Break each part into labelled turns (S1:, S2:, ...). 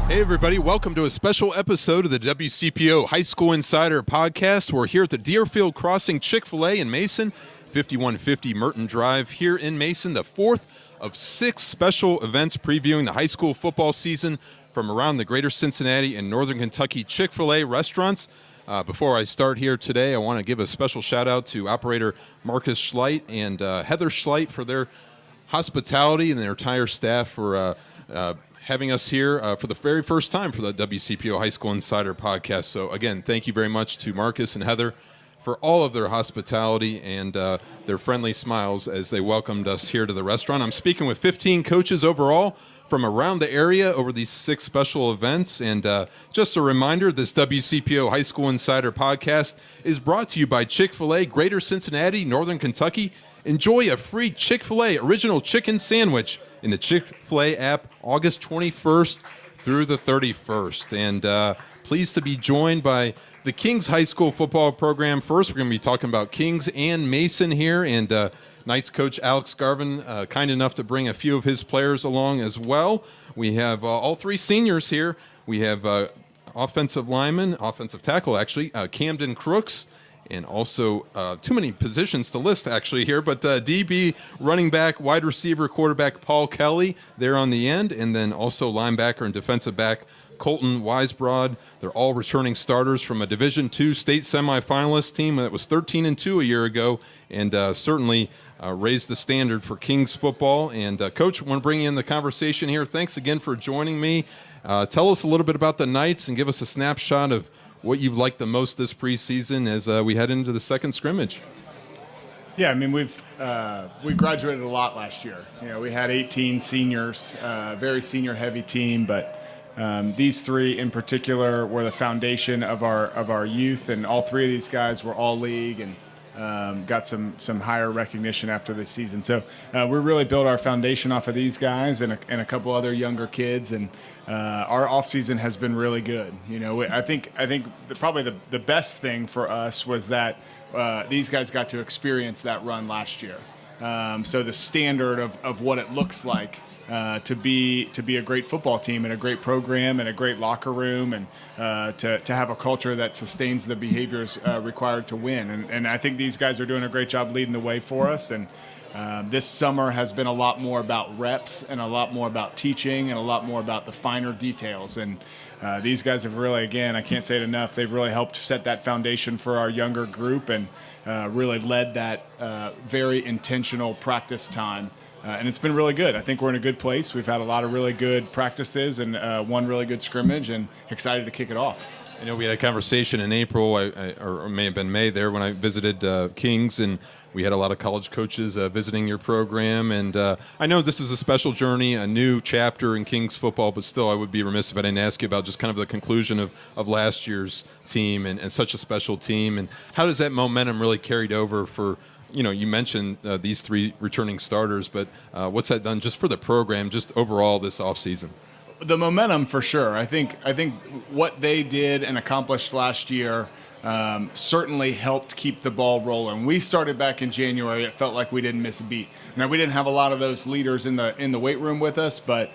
S1: Hey, everybody. Welcome to a special episode of the WCPO High School Insider Podcast. We're here at the Deerfield Crossing Chick-fil-A in Mason, 5150 Merton Drive here in Mason, the fourth of 6 special events previewing the high school football season from around the greater Cincinnati and northern Kentucky Chick-fil-A restaurants. Before I start here today, I want to give a special shout-out to operator Marcus Schleit and Heather Schleit for their hospitality and their entire staff for having us here for the very first time for the WCPO High School Insider Podcast. So, again, thank you very much to Marcus and Heather for all of their hospitality and their friendly smiles as they welcomed us here to the restaurant. I'm speaking with 15 coaches overall from around the area over these 6 special events. And just a reminder, this WCPO High School Insider Podcast is brought to you by Chick-fil-A, Greater Cincinnati, Northern Kentucky. Enjoy a free Chick-fil-A original chicken sandwich in the Chick-fil-A app August 21st through the 31st. And pleased to be joined by the Kings High School football program. First, we're going to be talking about Kings and Mason here. And Knights coach Alex Garvin, kind enough to bring a few of his players along as well. We have all 3 seniors here. We have offensive tackle actually, Camden Crooks. And also, too many positions to list actually here, but DB, running back, wide receiver, quarterback Paul Kelly there on the end, and then also linebacker and defensive back Colton Weisbrod. They're all returning starters from a Division II state semifinalist team that was 13-2 a year ago, and certainly raised the standard for Kings football. And Coach, I want to bring you in the conversation here. Thanks again for joining me. Tell us a little bit about the Knights and give us a snapshot of what you've liked the most this preseason as we head into the second scrimmage.
S2: Yeah, I mean, we graduated a lot last year. You know, we had 18 seniors, very senior-heavy team, but these 3 in particular were the foundation of our youth, and all 3 of these guys were all league and got some higher recognition after the season. So we really built our foundation off of these guys and a couple other younger kids, and our offseason has been really good. You know, I think probably the best thing for us was that these guys got to experience that run last year. So the standard of what it looks like to be a great football team and a great program and a great locker room and to have a culture that sustains the behaviors required to win. And I think these guys are doing a great job leading the way for us. And this summer has been a lot more about reps and a lot more about teaching and a lot more about the finer details. And these guys have really, again, I can't say it enough, they've really helped set that foundation for our younger group and really led that very intentional practice time. And it's been really good. I think we're in a good place. We've had a lot of really good practices and one really good scrimmage, and excited to kick it off.
S1: I know we had a conversation in April, or it may have been May there, when I visited Kings, and we had a lot of college coaches visiting your program. And I know this is a special journey, a new chapter in Kings football, but still I would be remiss if I didn't ask you about just kind of the conclusion of last year's team and such a special team. And how does that momentum really carried over for, you know, you mentioned these 3 returning starters, but what's that done just for the program, just overall this offseason?
S2: The momentum, for sure. I think what they did and accomplished last year certainly helped keep the ball rolling. We started back in January. It felt like we didn't miss a beat. Now, we didn't have a lot of those leaders in the weight room with us, but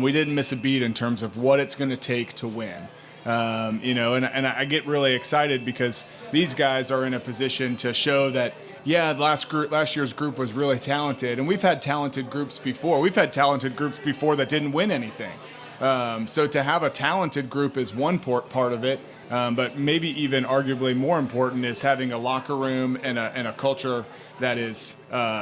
S2: we didn't miss a beat in terms of what it's going to take to win. You know, and I get really excited because these guys are in a position to show that, yeah, last year's group was really talented, and we've had talented groups before. We've had talented groups before that didn't win anything. So to have a talented group is one part of it, but maybe even arguably more important is having a locker room and a culture that is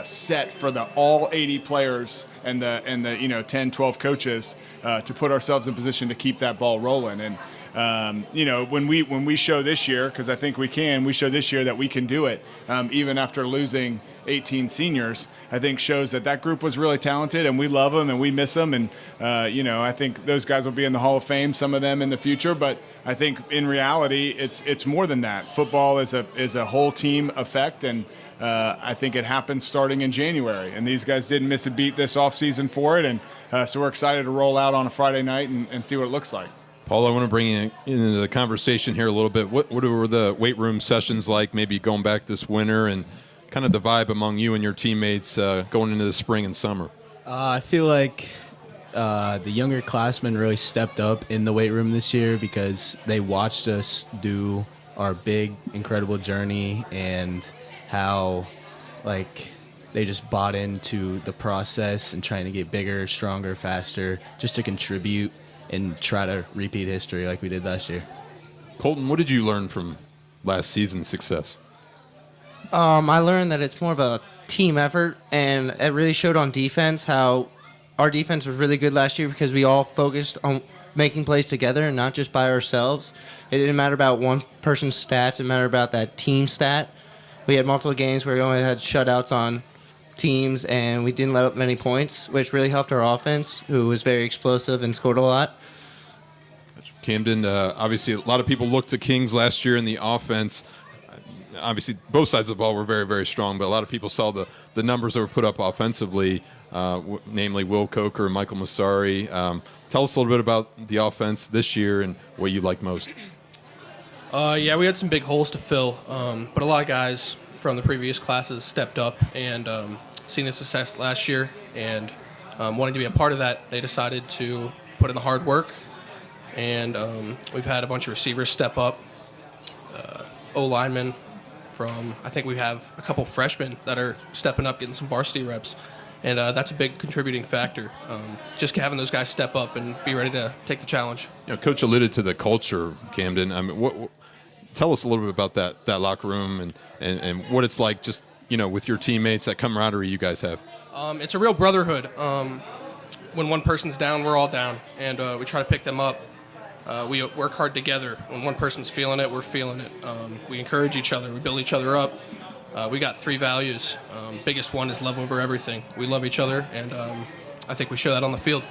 S2: set for all 80 players and the 10, 12 coaches to put ourselves in position to keep that ball rolling. And you know, when we show this year, because I think we show this year that we can do it, even after losing 18 seniors, I think shows that group was really talented, and we love them and we miss them. And, you know, I think those guys will be in the Hall of Fame, some of them in the future. But I think in reality, it's more than that. Football is a whole team effect, and I think it happens starting in January. And these guys didn't miss a beat this offseason for it. And so we're excited to roll out on a Friday night and see what it looks like.
S1: Paul, I want to bring you into the conversation here a little bit. What were the weight room sessions like, maybe going back this winter, and kind of the vibe among you and your teammates going into the spring and summer?
S3: I feel like the younger classmen really stepped up in the weight room this year because they watched us do our big, incredible journey and how, like, they just bought into the process and trying to get bigger, stronger, faster, just to contribute and try to repeat history like we did last year.
S1: Colton, what did you learn from last season's success?
S4: I learned that it's more of a team effort, and it really showed on defense how our defense was really good last year because we all focused on making plays together and not just by ourselves. It didn't matter about one person's stats. It mattered about that team stat. We had multiple games where we only had shutouts on teams, and we didn't let up many points, which really helped our offense, who was very explosive and scored a lot.
S1: Camden, obviously a lot of people looked to Kings last year in the offense. Obviously both sides of the ball were very, very strong, but a lot of people saw the numbers that were put up offensively, namely Will Coker and Michael Massari. Tell us a little bit about the offense this year and what you like most.
S5: Yeah, we had some big holes to fill, but a lot of guys from the previous classes stepped up and seen the success last year and wanting to be a part of that, they decided to put in the hard work. And we've had a bunch of receivers step up, O-linemen I think we have a couple freshmen that are stepping up, getting some varsity reps. And that's a big contributing factor. Just having those guys step up and be ready to take the challenge.
S1: Coach alluded to the culture, Camden. I mean, tell us a little bit about that locker room and what it's like just, with your teammates, that camaraderie you guys have.
S5: It's a real brotherhood. When one person's down, we're all down. And we try to pick them up. We work hard together. When one person's feeling it, we're feeling it. We encourage each other. We build each other up. We got 3 values. Biggest one is love over everything. We love each other, and I think we show that on the field.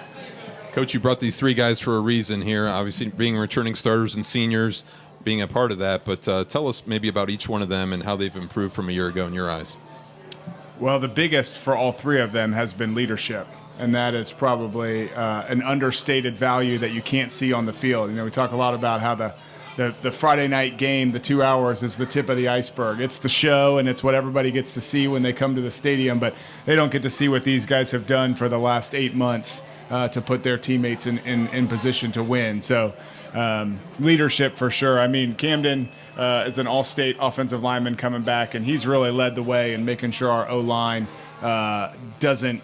S1: Coach, you brought these 3 guys for a reason here, obviously being returning starters and seniors, being a part of that. But tell us maybe about each one of them and how they've improved from a year ago in your eyes.
S2: Well, the biggest for all 3 of them has been leadership. And that is probably an understated value that you can't see on the field. We talk a lot about how the Friday night game, the 2 hours, is the tip of the iceberg. It's the show, and it's what everybody gets to see when they come to the stadium, but they don't get to see what these guys have done for the last 8 months to put their teammates in position to win. So leadership for sure. I mean, Camden is an all-state offensive lineman coming back, and he's really led the way in making sure our O-line doesn't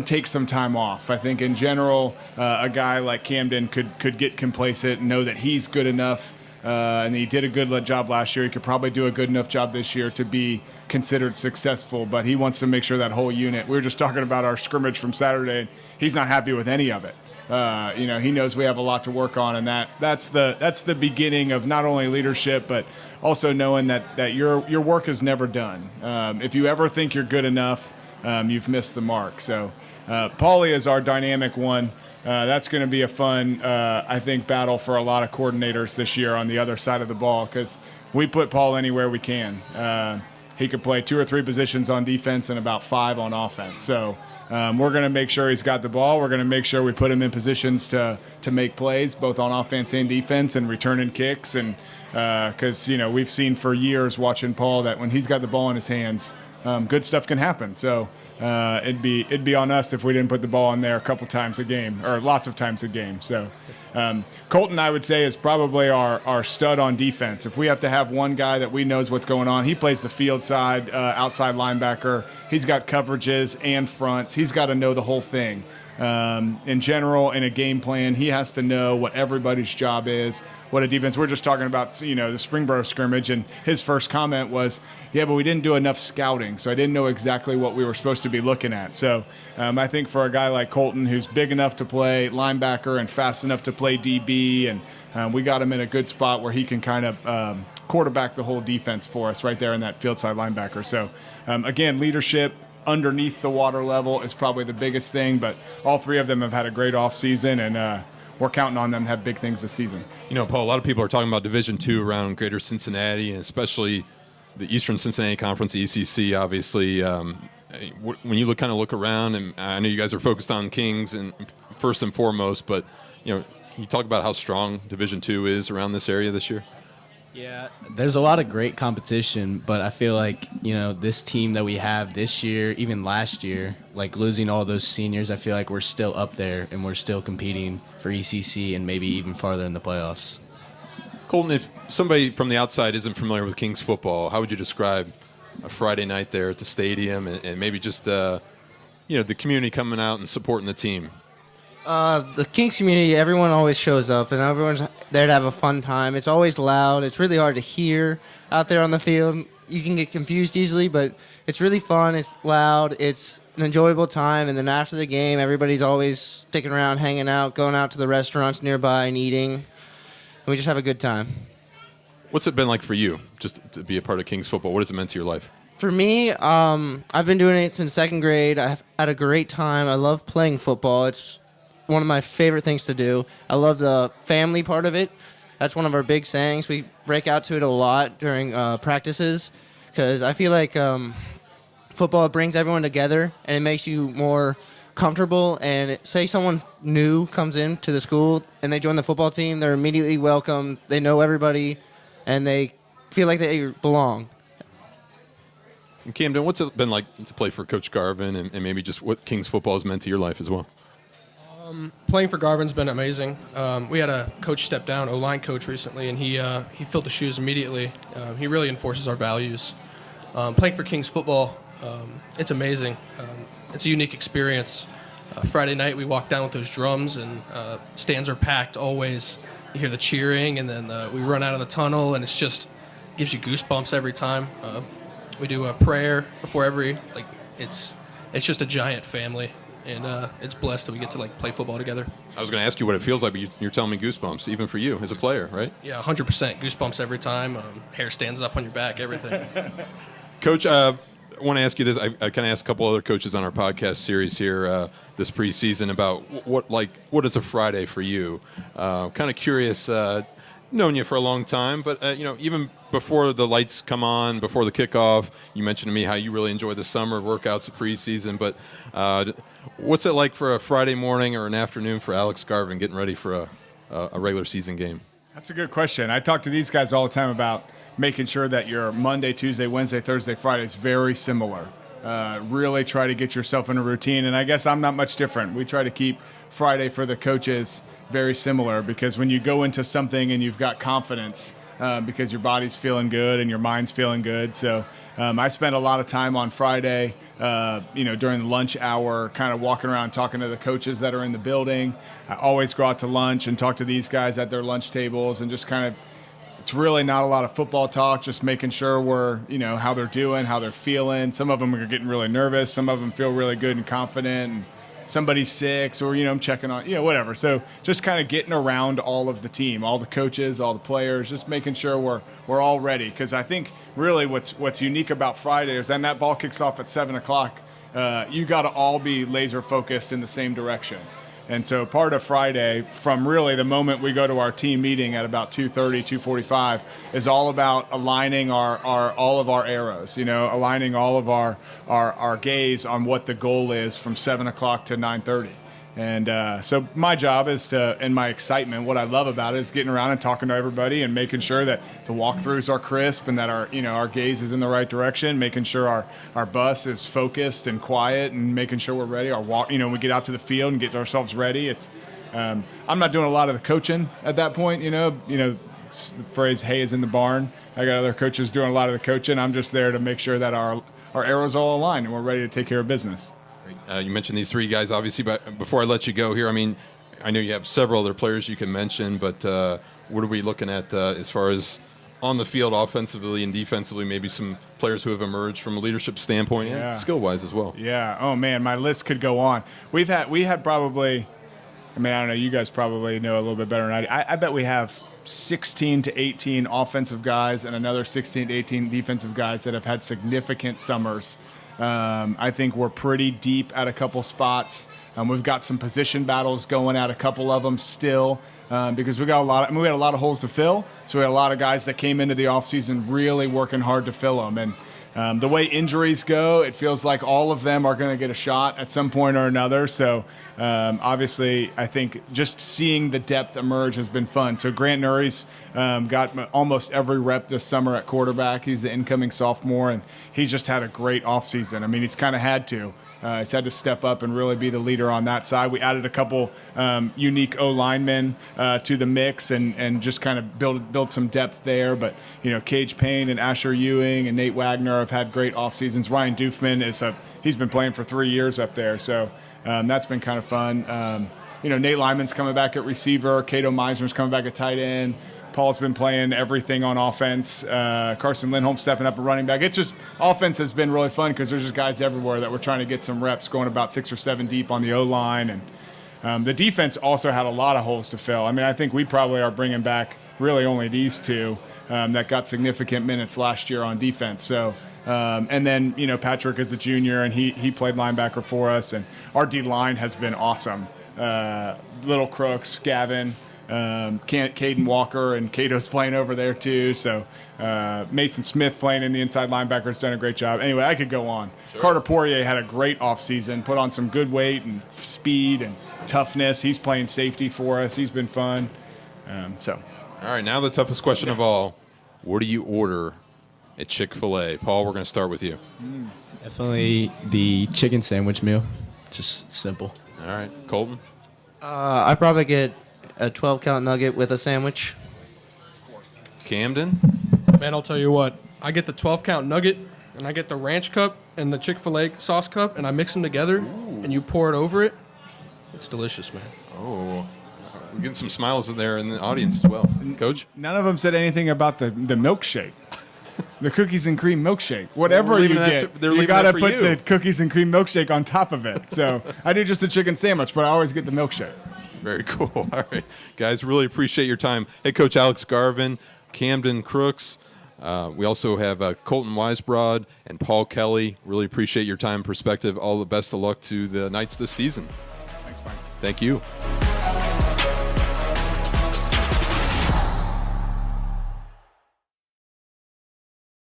S2: take some time off. I think in general, a guy like Camden could get complacent and know that he's good enough, and he did a good job last year. He could probably do a good enough job this year to be considered successful, but he wants to make sure that whole unit. We were just talking about our scrimmage from Saturday, and he's not happy with any of it. He knows we have a lot to work on, and that's the beginning of not only leadership, but also knowing that your work is never done. If you ever think you're good enough, you've missed the mark. So Paulie is our dynamic one. That's going to be a fun, I think, battle for a lot of coordinators this year on the other side of the ball because we put Paul anywhere we can. He could play 2 or 3 positions on defense and about 5 on offense. So we're going to make sure he's got the ball. We're going to make sure we put him in positions to make plays, both on offense and defense, and returning kicks. And because we've seen for years watching Paul that when he's got the ball in his hands, good stuff can happen. So it'd be on us if we didn't put the ball in there a couple times a game or lots of times a game. So Colton, I would say, is probably our stud on defense. If we have to have one guy that we knows what's going on, he plays the field side, outside linebacker. He's got coverages and fronts. He's got to know the whole thing. In general, in a game plan, he has to know what everybody's job is, what a defense. We're just talking about, the Springboro scrimmage, and his first comment was, yeah, but we didn't do enough scouting, so I didn't know exactly what we were supposed to be looking at. So I think for a guy like Colton, who's big enough to play linebacker and fast enough to play DB, and we got him in a good spot where he can kind of quarterback the whole defense for us right there in that field side linebacker. So, again, leadership underneath the water level is probably the biggest thing, but all 3 of them have had a great offseason, and we're counting on them to have big things this season.
S1: Paul, a lot of people are talking about Division II around Greater Cincinnati, and especially the Eastern Cincinnati Conference, the ECC, obviously. When you look around, and I know you guys are focused on Kings and first and foremost, but you talk about how strong Division II is around this area this year.
S3: Yeah, there's a lot of great competition, but I feel like, this team that we have this year, even last year, like losing all those seniors, I feel like we're still up there and we're still competing for ECC and maybe even farther in the playoffs.
S1: Colton, if somebody from the outside isn't familiar with Kings football, how would you describe a Friday night there at the stadium and maybe just, the community coming out and supporting the team?
S4: The Kings community, everyone always shows up, and everyone's there to have a fun time. It's always loud. It's really hard to hear out there on the field. You can get confused easily, but it's really fun. It's loud. It's an enjoyable time. And then after the game, everybody's always sticking around, hanging out, going out to the restaurants nearby and eating. And we just have a good time.
S1: What's it been like for you, just to be a part of Kings football? What has it meant to your life?
S4: For me, I've been doing it since second grade. I've had a great time. I love playing football. It's one of my favorite things to do. I love the family part of it. That's one of our big sayings. We break out to it a lot during practices because I feel like football brings everyone together and it makes you more comfortable. And say someone new comes into the school and they join the football team, they're immediately welcome. They know everybody and they feel like they belong.
S1: And Camden, what's it been like to play for Coach Garvin and maybe just what Kings football has meant to your life as well?
S5: Playing for Garvin's been amazing. We had a coach step down, O-line coach recently, and he filled the shoes immediately. He really enforces our values. Playing for Kings football, it's amazing. It's a unique experience. Friday night we walk down with those drums and stands are packed always. You hear the cheering, and then we run out of the tunnel, and it's just gives you goosebumps every time. We do a prayer before every it's just a giant family. And it's blessed that we get to play football together.
S1: I was going to ask you what it feels like, but you're telling me goosebumps, even for you as a player, right?
S5: Yeah, 100% goosebumps every time. Hair stands up on your back, everything.
S1: Coach, I want to ask you this. I kind of asked a couple other coaches on our podcast series here this preseason about what is a Friday for you. Kind of curious. Known you for a long time, but even before the lights come on, before the kickoff, you mentioned to me how you really enjoy the summer workouts of preseason. But what's it like for a Friday morning or an afternoon for Alex Garvin getting ready for a regular season game?
S2: That's a good question. I talk to these guys all the time about making sure that your Monday, Tuesday, Wednesday, Thursday, Friday is very similar. Really try to get yourself in a routine, and I guess I'm not much different. We try to keep Friday for the coaches very similar because when you go into something and you've got confidence because your body's feeling good and your mind's feeling good. So I spend a lot of time on Friday, during the lunch hour, kind of walking around talking to the coaches that are in the building. I always go out to lunch and talk to these guys at their lunch tables and just kind of, it's really not a lot of football talk, just making sure we're, how they're doing, how they're feeling. Some of them are getting really nervous. Some of them feel really good and confident. And somebody's sick, or I'm checking on, whatever. So just kind of getting around all of the team, all the coaches, all the players, just making sure we're all ready. Because I think really what's unique about Friday is then that ball kicks off at 7:00. You got to all be laser focused in the same direction. And so part of Friday, from really the moment we go to our team meeting at about 2:30, 2:45, is all about aligning all of our arrows, aligning all of our gaze on what the goal is from 7:00 to 9:30. And so my job is and my excitement, what I love about it is getting around and talking to everybody and making sure that the walkthroughs are crisp and that our gaze is in the right direction, making sure our bus is focused and quiet and making sure we're ready. Our walk, we get out to the field and get ourselves ready. It's I'm not doing a lot of the coaching at that point, the phrase "hay is in the barn." I got other coaches doing a lot of the coaching. I'm just there to make sure that our arrows all align and we're ready to take care of business.
S1: You mentioned these three guys, obviously, but before I let you go here, I know you have several other players you can mention, but what are we looking at as far as on the field offensively and defensively, maybe some players who have emerged from a leadership standpoint and skill-wise as well?
S2: Yeah. Oh, man, my list could go on. We had probably, I don't know, you guys probably know a little bit better than I do. I bet we have 16 to 18 offensive guys and another 16 to 18 defensive guys that have had significant summers. I think we're pretty deep at a couple spots. We've got some position battles going at a couple of them still because we had a lot of holes to fill. So we had a lot of guys that came into the offseason really working hard to fill them. And The way injuries go, it feels like all of them are going to get a shot at some point or another. So obviously, I think just seeing the depth emerge has been fun. So Grant Nuri's got almost every rep this summer at quarterback. He's the incoming sophomore, and he's just had a great offseason. I mean, he's kind of had to. He's had to step up and really be the leader on that side. We added a couple unique O-linemen to the mix and just kind of build some depth there. But, Cage Payne and Asher Ewing and Nate Wagner have had great off seasons. Ryan Doofman he's been playing for 3 years up there. So that's been kind of fun. Nate Lyman's coming back at receiver. Cato Meisner's coming back at tight end. Paul's been playing everything on offense. Carson Lindholm stepping up and running back. It's just offense has been really fun because there's just guys everywhere that we're trying to get some reps, going about 6 or 7 deep on the O-line. And the defense also had a lot of holes to fill. I mean, I think we probably are bringing back really only these two that got significant minutes last year on defense. So, and then, Patrick is a junior, and he played linebacker for us. And our D-line has been awesome. Little Crooks, Gavin, Caden Walker, and Cato's playing over there too. So Mason Smith playing in the inside linebacker has done a great job. Anyway, I could go on. Sure. Carter Poirier had a great offseason, put on some good weight and speed and toughness. He's playing safety for us. He's been fun. All
S1: right, now the toughest question of all. What do you order at Chick-fil-A? Paul, we're going to start with you.
S3: Definitely the chicken sandwich meal. Just simple.
S1: All right, Colton?
S4: I probably get a 12-count nugget with a sandwich.
S1: Camden?
S5: Man, I'll tell you what. I get the 12-count nugget, and I get the ranch cup and the Chick-fil-A sauce cup, and I mix them together, and you pour it over it. It's delicious, man.
S1: Oh, we're getting some smiles in there in the audience as well. Coach?
S2: None of them said anything about the milkshake. The cookies and cream milkshake. Whatever you get, you got to put the cookies and cream milkshake on top of it. So I do just the chicken sandwich, but I always get the milkshake.
S1: Very cool. All right, guys, really appreciate your time. Hey, Coach Alex Garvin, Camden Crooks. We also have Colton Weisbrod and Paul Kelly. Really appreciate your time and perspective. All the best of luck to the Knights this season.
S2: Thanks, Mike.
S1: Thank you.